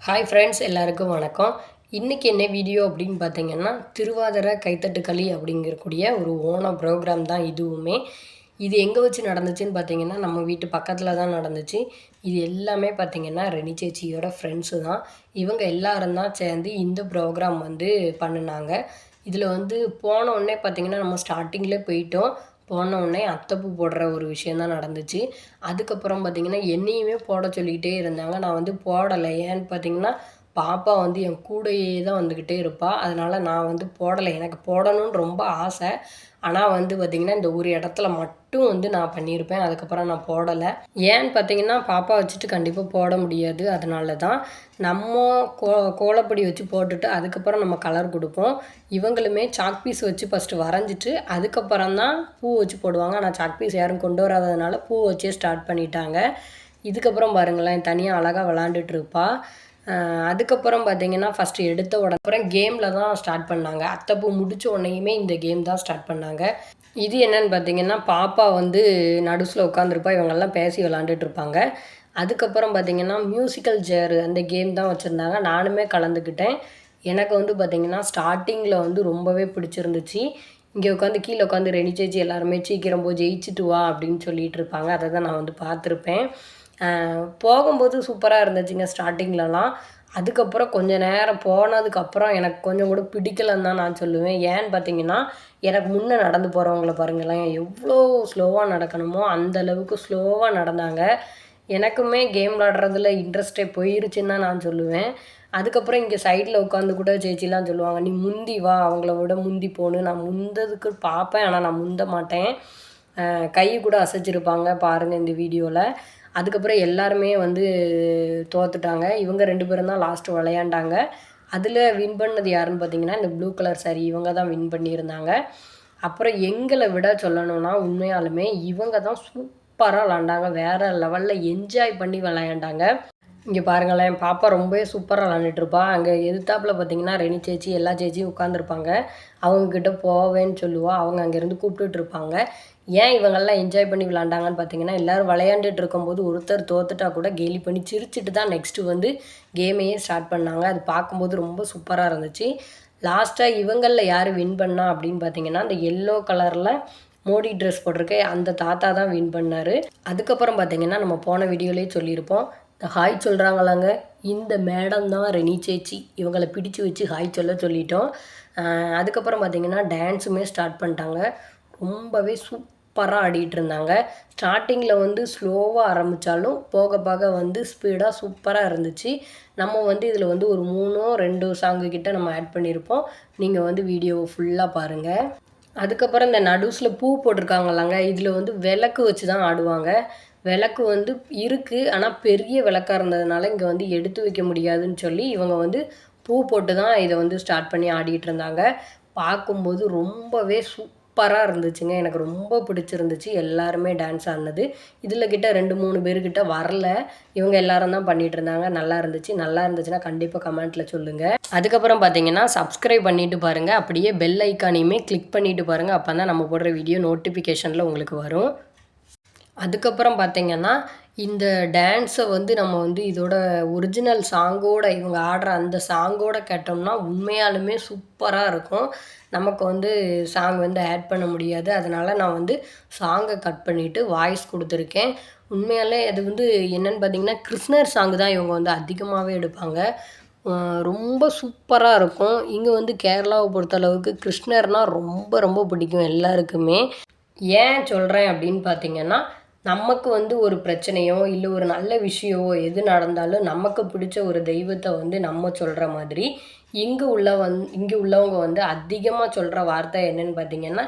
Hi friends, எல்லாருக்கும் வணக்கம். இன்றைக்கி என்ன வீடியோ அப்படின்னு பார்த்தீங்கன்னா, திருவாதிரை கைத்தட்டு களி அப்படிங்கக்கூடிய ஒரு ஓணம் ப்ரோக்ராம் தான் இதுவுமே. இது எங்கே வச்சு நடந்துச்சுன்னு பார்த்தீங்கன்னா, நம்ம வீட்டு பக்கத்தில் தான் நடந்துச்சு. இது எல்லாமே பார்த்தீங்கன்னா, ரெனி சேச்சியோட ஃப்ரெண்ட்ஸு தான். இவங்க எல்லாரும் தான் சேர்ந்து இந்த ப்ரோக்ராம் வந்து பண்ணுனாங்க. இதில் வந்து போன உடனே பார்த்தீங்கன்னா, நம்ம ஸ்டார்டிங்கில் போயிட்டோம். போன உடனே அத்தைப்பூ போடுற ஒரு விஷயம் தான் நடந்துச்சு. அதுக்கப்புறம் பார்த்திங்கன்னா என்னையுமே போட சொல்லிக்கிட்டே இருந்தாங்க. நான் வந்து போடலை. ஏன்னு பார்த்தீங்கன்னா, பாப்பா வந்து என் கூடயே தான் வந்துக்கிட்டே இருப்பாள். அதனால் நான் வந்து போடலை. எனக்கு போடணும்னு ரொம்ப ஆசை. ஆனால் வந்து பார்த்திங்கன்னா, இந்த ஒரு இடத்துல மட்டும் வந்து நான் பண்ணியிருப்பேன். அதுக்கப்புறம் நான் போடலை. ஏன்னு பார்த்தீங்கன்னா, பாப்பா வச்சுட்டு கண்டிப்பாக போட முடியாது. அதனால தான் நம்ம கோலப்பொடி வச்சு போட்டுட்டு அதுக்கப்புறம் நம்ம கலர் கொடுப்போம். இவங்களுமே சாக் பீஸ் வச்சு ஃபஸ்ட்டு வரைஞ்சிட்டு அதுக்கப்புறம் தான் பூ வச்சு போடுவாங்க. ஆனால் சாக் பீஸ் யாரும் கொண்டு வராததுனால பூ வச்சே ஸ்டார்ட் பண்ணிட்டாங்க. இதுக்கப்புறம் பாருங்களேன், தனியாக அழகாக விளாண்டுட்டு இருப்பா. அதுக்கப்புறம் பார்த்தீங்கன்னா, ஃபஸ்ட்டு எடுத்த உடனே அப்புறம் கேமில் தான் ஸ்டார்ட் பண்ணாங்க. அத்தைப்பூ முடித்த உடனேயுமே இந்த கேம் தான் ஸ்டார்ட் பண்ணாங்க. இது என்னன்னு பார்த்தீங்கன்னா, பாப்பா வந்து நடுஸில் உட்காந்துருப்பா. இவங்கெல்லாம் பேசி விளாண்டுட்டு இருப்பாங்க. அதுக்கப்புறம் பார்த்திங்கன்னா, மியூசிக்கல் சேரு அந்த கேம் தான் வச்சுருந்தாங்க. நானுமே கலந்துக்கிட்டேன். எனக்கு வந்து பார்த்திங்கன்னா, ஸ்டார்டிங்கில் வந்து ரொம்பவே பிடிச்சிருந்துச்சு. இங்கே உட்காந்து கீழே உட்காந்து ரெனி சேச்சி எல்லாருமே சீக்கிரம் போய் ஜெயிச்சுட்டு வா அப்படின்னு சொல்லிகிட்டு இருப்பாங்க. அதை தான் நான் வந்து பார்த்துருப்பேன். போகும்போது சூப்பராக இருந்துச்சுங்க ஸ்டார்டிங்லலாம். அதுக்கப்புறம் கொஞ்சம் நேரம் போனதுக்கப்புறம் எனக்கு கொஞ்சம் கூட பிடிக்கலன்னு தான் நான் சொல்லுவேன். ஏன்னு பார்த்தீங்கன்னா, எனக்கு முன்னே நடந்து போகிறவங்கள பாருங்களேன், எவ்வளோ ஸ்லோவாக நடக்கணுமோ அந்த அளவுக்கு ஸ்லோவாக நடந்தாங்க. எனக்குமே கேம் விளாடுறதுல இன்ட்ரெஸ்ட்டே போயிருச்சுன்னு தான் நான் சொல்லுவேன். அதுக்கப்புறம் இங்கே சைடில் உட்காந்து கூட சேச்சிலாம் சொல்லுவாங்க, நீ முந்தி வா, அவங்கள விட முந்தி போகணும். நான் முந்ததுக்கு பார்ப்பேன், ஆனால் நான் முந்த மாட்டேன். கை கூட அசைச்சிருப்பாங்க பாருங்கள் இந்த வீடியோவில். அதுக்கப்புறம் எல்லாருமே வந்து தோற்றுட்டாங்க. இவங்க 2 பேரும் தான் லாஸ்ட்டு விளையாண்டாங்க. அதில் வின் பண்ணது யாருன்னு பார்த்தீங்கன்னா, இந்த ப்ளூ கலர் சாரி இவங்க தான் வின் பண்ணியிருந்தாங்க. அப்புறம் எங்களை விட சொல்லணும்னா உண்மையாலுமே இவங்க தான் சூப்பராக விளாண்டாங்க. வேறு லெவலில் என்ஜாய் பண்ணி விளையாண்டாங்க. இங்கே பாருங்களேன், பாப்பா ரொம்பவே சூப்பராக விளாண்டுட்ருப்பா. அங்கே எதிர்த்தாப்புல பார்த்தீங்கன்னா, ரெனி சேச்சி எல்லா சேச்சியும் உட்காந்துருப்பாங்க. அவங்கக்கிட்ட போவேன்னு சொல்லுவாள். அவங்க அங்கேருந்து கூப்பிட்டுட்ருப்பாங்க. ஏன் இவங்கெல்லாம் என்ஜாய் பண்ணி விளாண்டாங்கன்னு பார்த்தீங்கன்னா, எல்லோரும் விளையாண்டுட்டு இருக்கும்போது ஒருத்தர் தோத்துட்டா கூட கேலி பண்ணி சிரிச்சுட்டு தான் நெக்ஸ்ட்டு வந்து கேமையே ஸ்டார்ட் பண்ணாங்க. அது பார்க்கும்போது ரொம்ப சூப்பராக இருந்துச்சு. லாஸ்ட்டாக இவங்களில் யார் வின் பண்ணா அப்படின்னு பார்த்தீங்கன்னா, அந்த எல்லோ கலரில் மோடி ட்ரெஸ் போட்டிருக்க அந்த தாத்தா தான் வின் பண்ணார். அதுக்கப்புறம் பார்த்தீங்கன்னா, நம்ம போன வீடியோலேயே சொல்லியிருப்போம். இந்த ஹாய் சொல்கிறாங்களாங்க, இந்த மேடம் தான் ரெனி சேச்சி. இவங்களை பிடிச்சு வச்சு ஹாய் சொல்லிட்டோம். அதுக்கப்புறம் பார்த்திங்கன்னா டான்ஸுமே ஸ்டார்ட் பண்ணிட்டாங்க. ரொம்பவே சூப்பராக ஆடிட்டு இருந்தாங்க. ஸ்டார்டிங்கில் வந்து ஸ்லோவாக ஆரம்பித்தாலும் போக போக வந்து ஸ்பீடாக சூப்பராக இருந்துச்சு. நம்ம வந்து இதில் வந்து ஒரு 2 சாங்கு கிட்ட நம்ம ஆட் பண்ணியிருப்போம். நீங்கள் வந்து வீடியோவை ஃபுல்லாக பாருங்கள். அதுக்கப்புறம் இந்த நடுஸில் பூ போட்டிருக்காங்களாங்க, இதில் வந்து விளக்கு வச்சு தான் ஆடுவாங்க. விளக்கு வந்து இருக்குது, ஆனால் பெரிய விளக்காக இருந்ததுனால இங்கே வந்து எடுத்து வைக்க முடியாதுன்னு சொல்லி இவங்க வந்து பூ போட்டு தான் இதை வந்து ஸ்டார்ட் பண்ணி ஆடிட்டு இருந்தாங்க. பார்க்கும்போது ரொம்பவே சூப்பராக இருந்துச்சுங்க. எனக்கு ரொம்ப பிடிச்சிருந்துச்சு எல்லாருமே டான்ஸ் ஆடினது. இதில் கிட்ட 2-3 பேர்கிட்ட வரல. இவங்க எல்லாரும் தான் பண்ணிகிட்டு இருந்தாங்க. நல்லா இருந்துச்சு. நல்லா இருந்துச்சுன்னா கண்டிப்பாக கமெண்ட்டில் சொல்லுங்கள். அதுக்கப்புறம் பார்த்தீங்கன்னா, சப்ஸ்கிரைப் பண்ணிவிட்டு பாருங்கள். அப்படியே பெல் ஐக்கானையுமே கிளிக் பண்ணிவிட்டு பாருங்கள். அப்போ தான் நம்ம போடுற வீடியோ நோட்டிஃபிகேஷனில் உங்களுக்கு வரும். அதுக்கப்புறம் பார்த்திங்கன்னா, இந்த டான்ஸை வந்து நம்ம வந்து இதோட ஒரிஜினல் சாங்கோட இவங்க ஆடுற அந்த சாங்கோட கேட்டோம்னா உண்மையாலுமே சூப்பராக இருக்கும். நமக்கு வந்து சாங் வந்து ஆட் பண்ண முடியாது. அதனால் நான் வந்து சாங்கை கட் பண்ணிவிட்டு வாய்ஸ் கொடுத்துருக்கேன். உண்மையாலே அது வந்து என்னென்னு பார்த்திங்கன்னா, கிருஷ்ணர் சாங்கு தான் இவங்க வந்து அதிகமாகவே எடுப்பாங்க. ரொம்ப சூப்பராக இருக்கும். இங்கே வந்து கேரளாவை பொறுத்தளவுக்கு கிருஷ்ணர்னால் ரொம்ப ரொம்ப பிடிக்கும் எல்லாருக்குமே. ஏன் சொல்கிறேன் அப்படின்னு பார்த்திங்கன்னா, நமக்கு வந்து ஒரு பிரச்சனையோ இல்லை ஒரு நல்ல விஷயமோ எது நடந்தாலும் நமக்கு பிடிச்ச ஒரு தெய்வத்தை வந்து நம்ம சொல்கிற மாதிரி இங்கே உள்ளவங்க வந்து அதிகமாக சொல்கிற வார்த்தை என்னன்னு பார்த்தீங்கன்னா,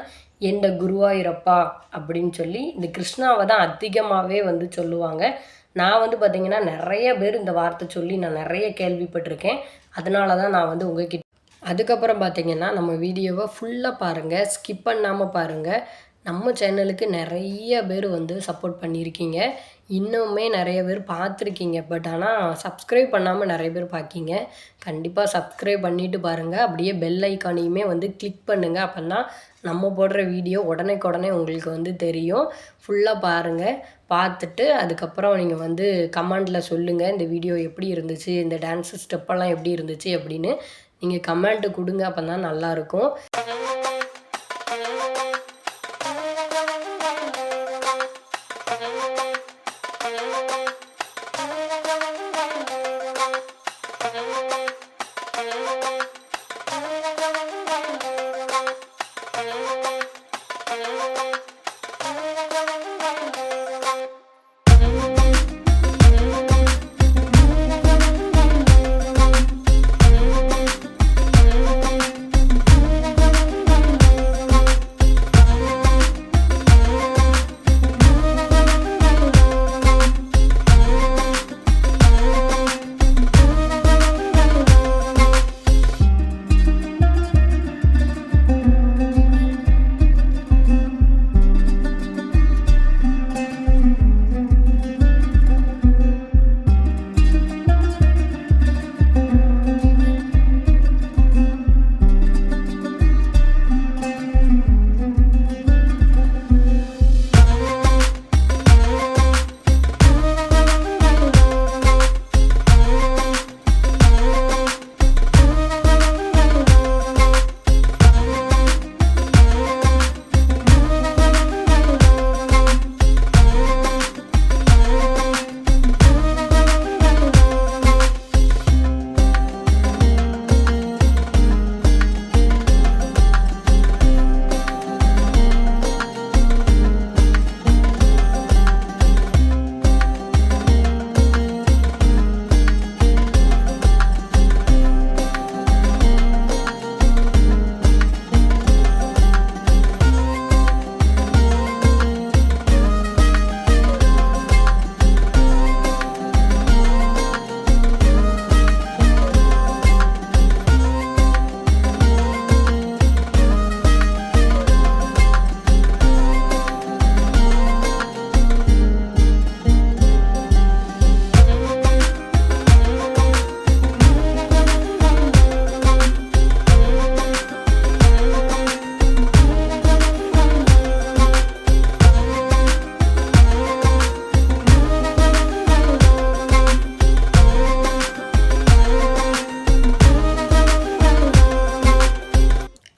எந்த குருவாயூரப்பா அப்படின்னு சொல்லி இந்த கிருஷ்ணாவை தான் அதிகமாகவே வந்து சொல்லுவாங்க. நான் வந்து பார்த்திங்கன்னா நிறைய பேர் இந்த வார்த்தை சொல்லி நான் நிறைய கேள்விப்பட்டிருக்கேன். அதனால தான் நான் வந்து உங்ககிட்ட அதுக்கப்புறம் பார்த்திங்கன்னா, நம்ம வீடியோவை ஃபுல்லாக பாருங்கள், ஸ்கிப் பண்ணாமல் பாருங்கள். நம்ம சேனலுக்கு நிறைய பேர் வந்து சப்போர்ட் பண்ணியிருக்கீங்க. இன்னுமே நிறைய பேர் பார்த்துருக்கீங்க. பட் ஆனால் சப்ஸ்கிரைப் பண்ணாமல் நிறைய பேர் பார்க்கீங்க. கண்டிப்பாக சப்ஸ்கிரைப் பண்ணிவிட்டு பாருங்கள். அப்படியே பெல் ஐக்கானையுமே வந்து கிளிக் பண்ணுங்கள். அப்போன்னா நம்ம போடுற வீடியோ உடனே உங்களுக்கு வந்து தெரியும். ஃபுல்லாக பாருங்கள். பார்த்துட்டு அதுக்கப்புறம் நீங்கள் வந்து கமெண்டில் சொல்லுங்கள், இந்த வீடியோ எப்படி இருந்துச்சு, இந்த டான்ஸ் ஸ்டெப்பெல்லாம் எப்படி இருந்துச்சு அப்படின்னு நீங்கள் கமெண்ட்டு கொடுங்க. அப்போ தான் நல்லாயிருக்கும்.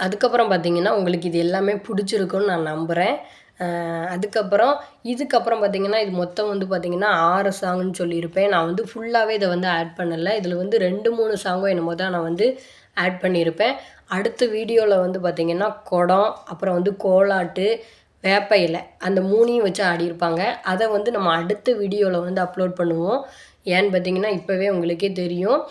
அதுக்கப்புறம் பார்த்தீங்கன்னா, உங்களுக்கு இது எல்லாமே பிடிச்சிருக்குன்னு நான் நம்புறேன். இதுக்கப்புறம் பார்த்தீங்கன்னா, இது மொத்தம் வந்து பார்த்தீங்கன்னா 6 சாங்குன்னு சொல்லியிருப்பேன். நான் வந்து ஃபுல்லாவே இத வந்து ஆட் பண்ணல. இதில வந்து 2, 3 சாங்கோ என்னமோ தான் நான் வந்து ஆட் பண்ணியிருப்பேன். அடுத்த வீடியோல வந்து பார்த்தீங்கன்னா, குடம், அப்புறம் வந்து கோலாட்டு, வேப்ப இலை அந்த 3யும் வச்சு ஆடியிருப்பாங்க. அத வந்து நம்ம அடுத்த வீடியோல வந்து அப்லோட் பண்ணுவோம். ஏன்னு பார்த்தீங்கன்னா, இப்போவே உங்களுக்கே தெரியும்.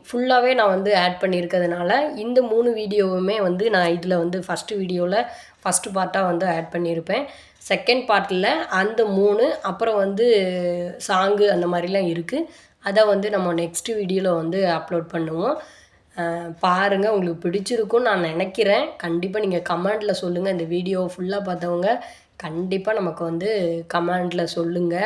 ஃபுல்லாவே நான் வந்து ஆட் பண்ணியிருக்கிறதுனால, இந்த 3 வீடியோவுமே வந்து நான் இதில வந்து ஃபஸ்ட்டு பார்ட்டா வந்து ஆட் பண்ணியிருப்பேன். செகண்ட் பார்ட்டில அந்த 3 அப்புறம் வந்து சாங்கு அந்த மாரிலாம் இருக்கு. அத வந்து நம்ம நெக்ஸ்ட் வீடியோல வந்து அப்லோட் பண்ணுவோம். பாருங்க, உங்களுக்கு பிடிச்சிருக்கும்னு நான் நெனைக்கிறேன். கண்டிப்பா நீங்க கமெண்ட்ல சொல்லுங்க. இந்த வீடியோ ஃபுல்லா பார்த்தவங்க கண்டிப்பா நமக்கு வந்து கமெண்ட்ல சொல்லுங்க.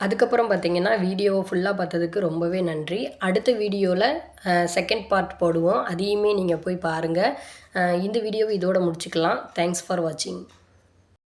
அதுக்கப்புறம் பார்த்தீங்கன்னா, வீடியோவ ஃபுல்லா பார்த்ததுக்கு ரொம்பவே நன்றி. அடுத்த வீடியோல செகண்ட் பார்ட் போடுவோம். அதையுமே நீங்க போய் பாருங்க. இந்த வீடியோவ இதோட முடிச்சுக்கலாம். தேங்க்ஸ் ஃபார் வாட்சிங்.